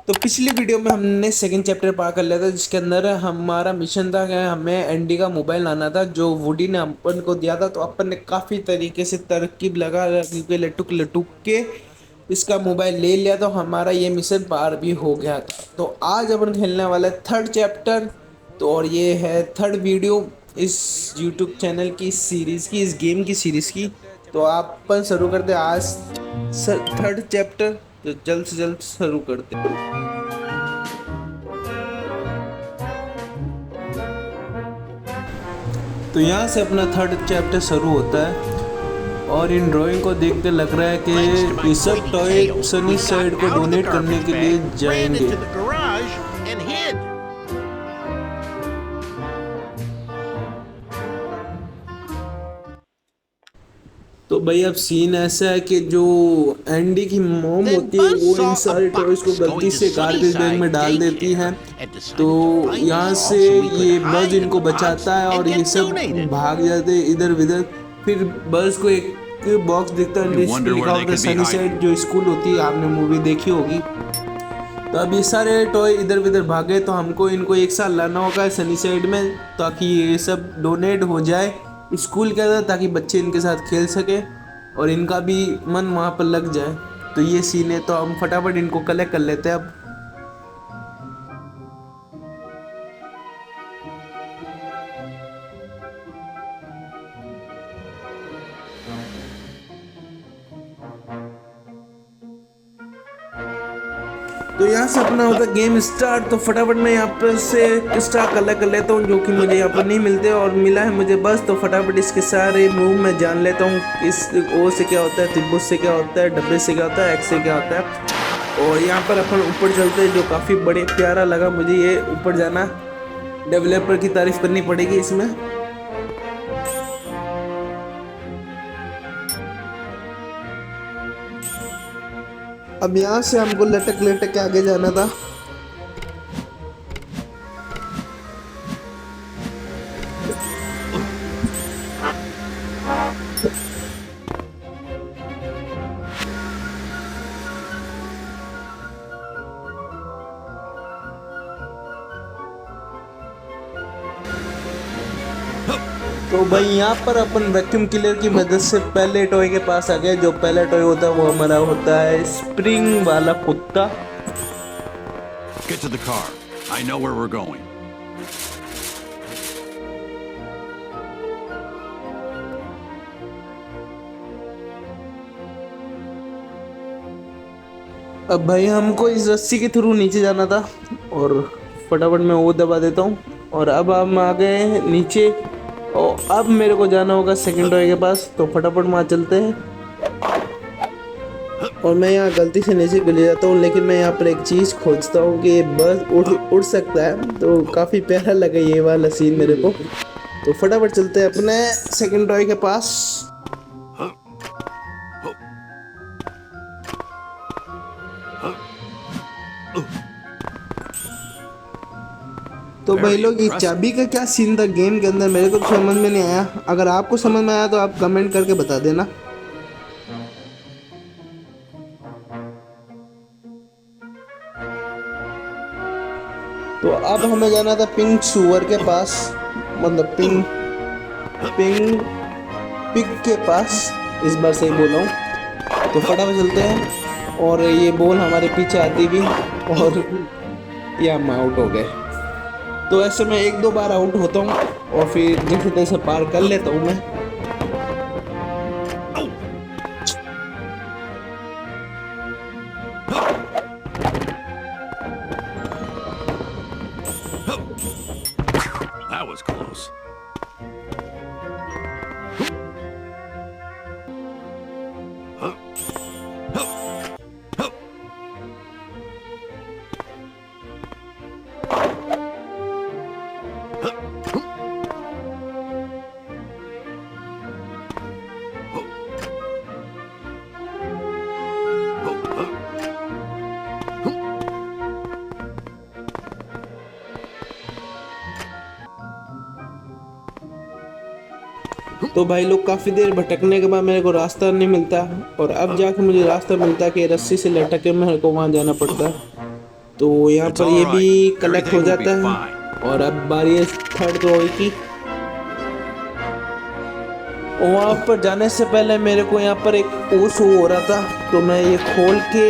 तो पिछली वीडियो में हमने सेकंड चैप्टर पार कर लिया था, जिसके अंदर हमारा मिशन था कि हमें एंडी का मोबाइल लाना था जो वुडी ने अपन को दिया था। तो अपन ने काफ़ी तरीके से तरकीब लगा के लटुक लटुक के इसका मोबाइल ले लिया, तो हमारा ये मिशन पार भी हो गया था। तो आज अपन खेलने वाला है थर्ड चैप्टर। तो और ये है थर्ड वीडियो इस यूट्यूब चैनल की सीरीज़ की, इस गेम की सीरीज़ की। तो आप अपन शुरू करते हैं आज थर्ड चैप्टर। तो जल्द से जल्द शुरू करते हैं। तो यहाँ से अपना थर्ड चैप्टर शुरू होता है और इन ड्राइंग को देख के लग रहा है कि ये सब टॉय सनी साइड को डोनेट करने के लिए जाएंगे। तो भाई अब सीन ऐसा है कि जो एंडी की मॉम होती है वो इन सारे टॉयज को गलती से गार्बेज बैग में डाल देती है। तो यहाँ से ये बज इनको बचाता है और ये सब भाग जाते हैं इधर उधर। फिर बज को एक बॉक्स दिखता है जिसमें लिखा होता है सनी साइड, जो स्कूल होती है, आपने मूवी देखी होगी। तो अब ये सारे टॉय इधर उधर भागे, तो हमको इनको एक साथ लाना होगा सनी साइड में ताकि ये सब डोनेट हो जाए स्कूल के अंदर, ताकि बच्चे इनके साथ खेल सके और इनका भी मन वहाँ पर लग जाए। तो ये सीन है, तो हम फटाफट इनको कलेक्ट कर लेते हैं अब। तो यहाँ से अपना होता है गेम स्टार्ट। तो फटाफट मैं यहाँ पर से स्टार कलेक्ट कर लेता हूँ, जो कि मुझे यहाँ पर नहीं मिलते और मिला है मुझे बस। तो फटाफट इसके सारे मूव मैं जान लेता हूँ, इस ओ से क्या होता है, तिब्बत से क्या होता है, डब्बे से क्या होता है, एक्स से क्या होता है। और यहाँ पर अपन ऊपर चलते हैं, जो काफ़ी बड़े प्यारा लगा मुझे ये ऊपर जाना। डेवलपर की तारीफ करनी पड़ेगी इसमें। अब यहाँ से हमको लटक लटक के आगे जाना था। तो भाई यहाँ पर अपन वैक्यूम क्लीनर की मदद से पहले टॉय के पास आ गए। जो पहला टॉय होता है वो हमारा होता है स्प्रिंग वाला कुत्ता। Get to the car. I know where we're going. अब भाई हमको इस रस्सी के थ्रू नीचे जाना था और फटाफट मैं वो दबा देता हूँ। और अब हम आ गए हैं नीचे और अब मेरे को जाना होगा सेकंड टॉय के पास। तो फटाफट वहाँ चलते हैं। और मैं यहाँ गलती से नीचे गिर जाता हूँ, लेकिन मैं यहाँ पर एक चीज़ खोजता हूँ कि बस उड़ सकता है। तो काफ़ी प्यारा लगा ये वाला सीन मेरे को। तो फटाफट चलते हैं अपने सेकंड टॉय के पास। तो भाई लोग ये चाबी का क्या सीन था गेम के अंदर, मेरे को समझ में नहीं आया। अगर आपको समझ में आया तो आप कमेंट करके बता देना। तो अब हमें जाना था पिंक सुअर के पास, मतलब पिग के पास। इस बार सही बोला हूँ। तो फटाफट चलते हैं और ये बॉल हमारे पीछे आती भी और ये हम आउट हो गए। तो ऐसे में एक दो बार आउट होता हूँ और फिर जैसे तैसे पार कर लेता हूँ मैं। That was close. तो भाई लोग काफ़ी देर भटकने के बाद मेरे को रास्ता नहीं मिलता और अब जाके मुझे रास्ता मिलता है कि रस्सी से लटक के मेरे को वहाँ जाना पड़ता है। तो यहाँ It's पर all ये भी right. कलेक्ट हो Everything will be जाता है। fine. और अब बारी है थर्ड टॉय की। और वहाँ पर जाने से पहले मेरे को यहाँ पर एक ओ शो हो रहा था, तो मैं ये खोल के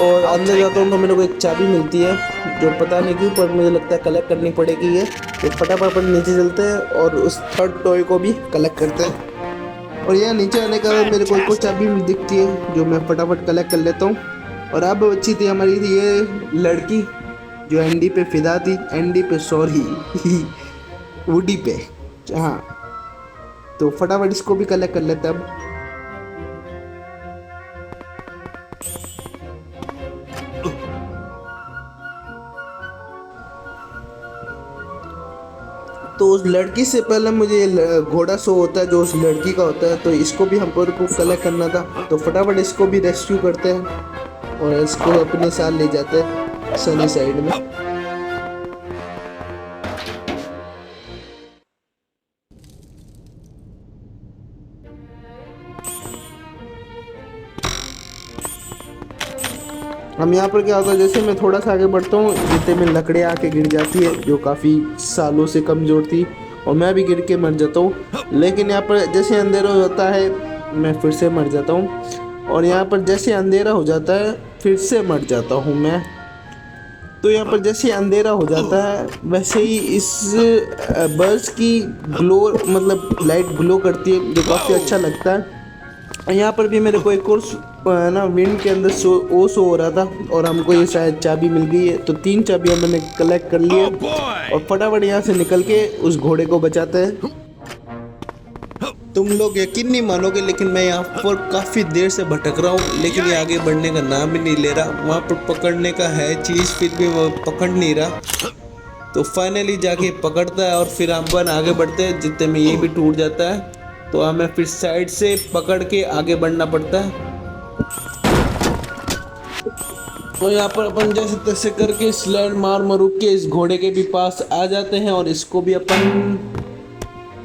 और अंदर जाता हूँ तो मेरे को एक चाबी मिलती है, जो पता नहीं क्यों पर मुझे लगता है कलेक्ट करनी पड़ेगी ये। तो फटाफट अपन नीचे चलते हैं और उस थर्ड टॉय को भी कलेक्ट करते हैं। और यहाँ नीचे आने के बाद मेरे को एक और चाबी दिखती है, जो मैं फटाफट कलेक्ट कर लेता हूँ। और अब बची थी हमारी ये लड़की, जो एंडी पे फिदा थी, एंडी पे सॉरी वुडी पे। हाँ, तो फटाफट इसको भी कलेक्ट कर लेते हैं अब। तो उस लड़की से पहले मुझे घोड़ा शो होता है जो उस लड़की का होता है, तो इसको भी हमको कलेक्ट करना था। तो फटाफट इसको भी रेस्क्यू करते हैं और इसको अपने साथ ले जाते हैं सनी साइड में। हम यहाँ पर क्या होता है, जैसे मैं थोड़ा सा आगे बढ़ता हूँ जितने में लकड़ियाँ आके गिर जाती है, जो काफ़ी सालों से कमज़ोर थी, और मैं भी गिर के मर जाता हूँ। लेकिन यहाँ पर जैसे अंधेरा हो जाता है मैं फिर से मर जाता हूँ, और यहाँ पर जैसे अंधेरा हो जाता है फिर से मर जाता हूँ मैं। तो यहाँ पर जैसे अंधेरा हो जाता है वैसे ही इस बल्ब की ग्लो, मतलब लाइट ग्लो करती है, जो काफ़ी अच्छा लगता है। यहाँ पर भी मेरे को एक और ना विंड के अंदर शो हो रहा था, और हमको ये शायद चाबी मिल गई है। तो 3 चाबियाँ मैंने कलेक्ट कर ली है और फटाफट यहाँ से निकल के उस घोड़े को बचाते हैं। तुम लोग यकीन नहीं मानोगे, लेकिन मैं यहाँ पर काफ़ी देर से भटक रहा हूँ, लेकिन ये आगे बढ़ने का नाम ही नहीं ले रहा। वहाँ पर पकड़ने का है चीज़, फिर भी वो पकड़ नहीं रहा। तो फाइनली जाके पकड़ता है और फिर अपन आगे बढ़ते हैं, जितने में ये भी टूट जाता है। तो हमें फिर साइड से पकड़ के आगे बढ़ना पड़ता है। तो यहाँ पर अपन जैसे तैसे करके स्लैड मार मरुक के इस घोड़े के भी पास आ जाते हैं और इसको भी अपन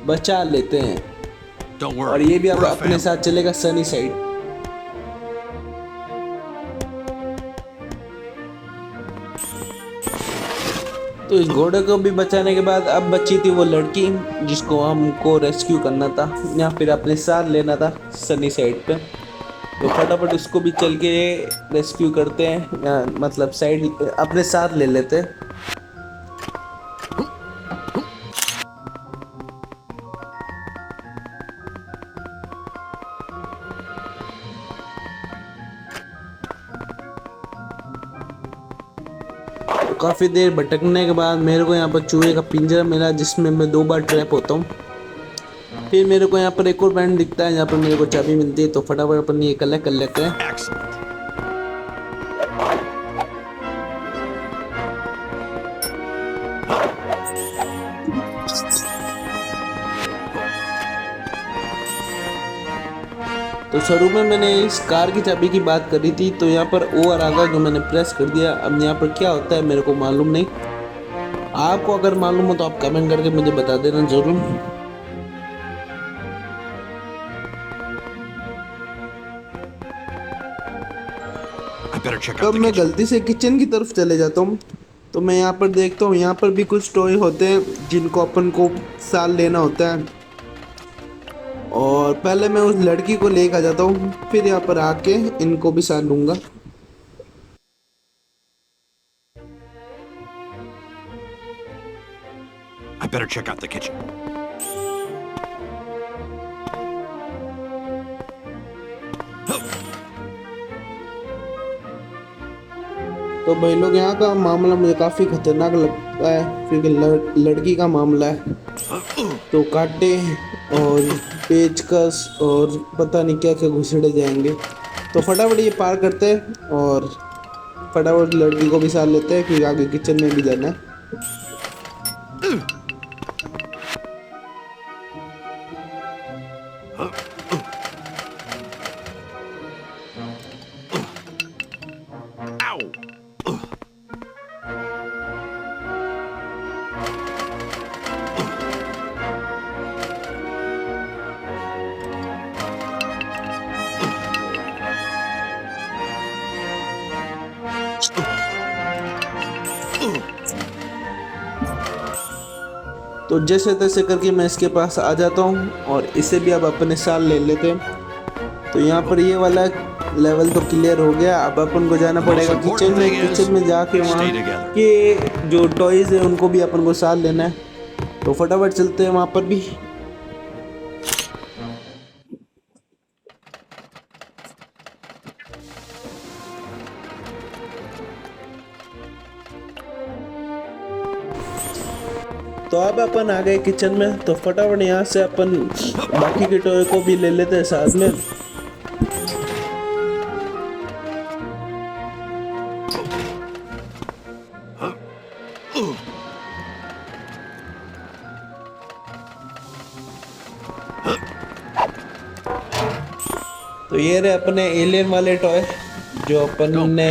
बचा लेते हैं। Don't और worry. ये भी अब We're a अपने family. साथ चलेगा सनी साइड। तो इस घोड़े को भी बचाने के बाद अब बची थी वो लड़की, जिसको हमको रेस्क्यू करना था या फिर अपने साथ लेना था सनी साइड पे। तो फटाफट उसको भी चल के रेस्क्यू करते हैं, या मतलब साइड अपने साथ ले लेते हैं। तो काफ़ी देर भटकने के बाद मेरे को यहाँ पर चूहे का पिंजरा मिला, जिसमें मैं 2 बार ट्रैप होता हूँ। फिर मेरे को यहाँ पर एक और बैंड दिखता है, यहाँ पर मेरे को चाबी मिलती है। तो फटाफट अपन ये कलेक्ट कर लेते हैं। Excellent. तो शुरू में मैंने इस कार की चाबी की बात करी थी, तो यहाँ पर ओ आ रहा था जो मैंने प्रेस कर दिया। अब यहाँ पर क्या होता है मेरे को मालूम नहीं, आपको अगर मालूम हो तो आप कमेंट करके मुझे बता देना ज़रूर। I better check तब out the मैं kitchen. गलती से किचन की तरफ चले जाता हूँ, तो मैं यहाँ पर देखता हूँ यहाँ पर भी कुछ टॉय होते हैं जिनको अपन को साथ लेना होता है। और पहले मैं उस लड़की को लेकर जाता हूँ, फिर यहाँ पर आके इनको भी साथ लूँगा। I better check out the kitchen. तो भाई लोग, यहाँ का मामला मुझे काफ़ी खतरनाक लगता है, क्योंकि लड़की का मामला है। तो कांटे और पेचकस और पता नहीं क्या क्या घुसड़े जाएंगे। तो फटाफट ये पार करते हैं और फटाफट लड़की को भी साथ लेते हैं, क्योंकि आगे किचन में भी जाना है। Ow! तो जैसे तैसे करके मैं इसके पास आ जाता हूँ और इसे भी अब अपने साथ ले लेते हैं। तो यहाँ पर ये वाला लेवल तो क्लियर हो गया। अब अपन को जाना पड़ेगा किचन में। किचन में जाके वहाँ के जो टॉयज है उनको भी अपन को साथ लेना है। तो फटाफट चलते हैं वहाँ पर भी। तो अब अपन आ गए किचन में। तो फटाफट यहाँ से अपन बाकी के टॉय को भी ले लेते हैं साथ में। तो ये रहे अपने एलियन वाले टॉय जो अपन ने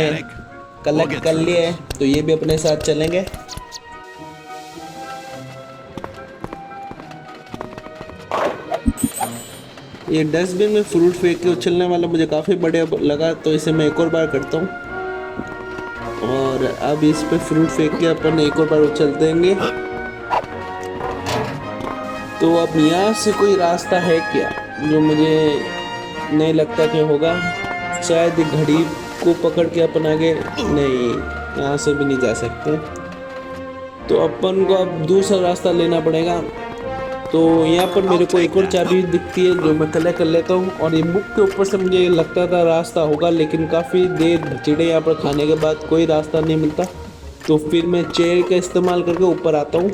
कलेक्ट कर लिए हैं। तो ये भी अपने साथ चलेंगे। ये डस्टबिन में फ्रूट फेंक के उछलने वाला मुझे काफ़ी बढ़िया लगा, तो इसे मैं एक और बार करता हूँ। और अब इस पे फ्रूट फेंक के अपन एक और बार उछल देंगे। तो अब यहाँ से कोई रास्ता है क्या? जो मुझे नहीं लगता कि होगा। शायद घड़ी को पकड़ के अपन आगे नहीं, यहाँ से भी नहीं जा सकते। तो अपन को अब दूसरा रास्ता लेना पड़ेगा। तो यहाँ पर मेरे को एक और चाबी दिखती है जो मैं कलेक्ट कर लेता हूँ। और ये बुक के ऊपर से मुझे लगता था रास्ता होगा, लेकिन काफ़ी देर भचड़े यहाँ पर खाने के बाद कोई रास्ता नहीं मिलता। तो फिर मैं चेयर का इस्तेमाल करके ऊपर आता हूँ।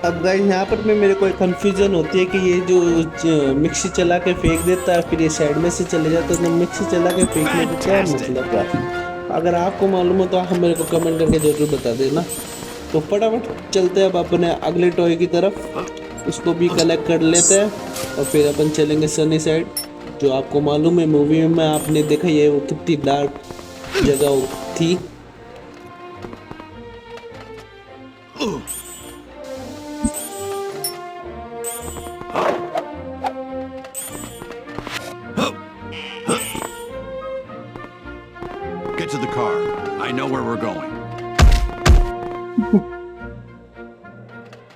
अब गाइस यहाँ पर में मेरे को एक कन्फ्यूजन होती है कि ये जो मिक्सी चला के फेंक देता है फिर ये साइड में से चले जाता है, तो मिक्सी चला के फेंकने का क्या मतलब है? अगर आपको मालूम हो तो आप मेरे को कमेंट करके जरूर बता देना। तो फटाफट चलते हैं अब अपने अगले टॉय की तरफ। उसको भी कलेक्ट कर लेते हैं और फिर अपन चलेंगे सनी साइड। जो आपको मालूम है मूवी में आपने देखा ये वो कितनी डार्क जगह थी। Get to the car. I know where we're going.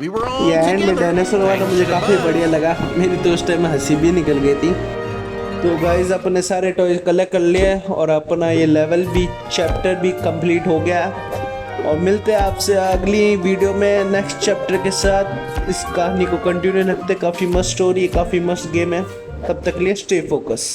We were all ये एंड में together. डायनासोर वाला मुझे काफ़ी बढ़िया लगा। मेरी तो उस टाइम में हंसी भी निकल गई थी। तो गाइज अपने सारे टॉयज कलेक्ट कर लिए और अपना ये लेवल भी चैप्टर भी कंप्लीट हो गया। और मिलते हैं आपसे अगली वीडियो में नेक्स्ट चैप्टर के साथ। इस कहानी को कंटिन्यू रखते। काफ़ी मस्त स्टोरी, काफ़ी मस्त गेम है। तब तक लिए स्टे फोकस।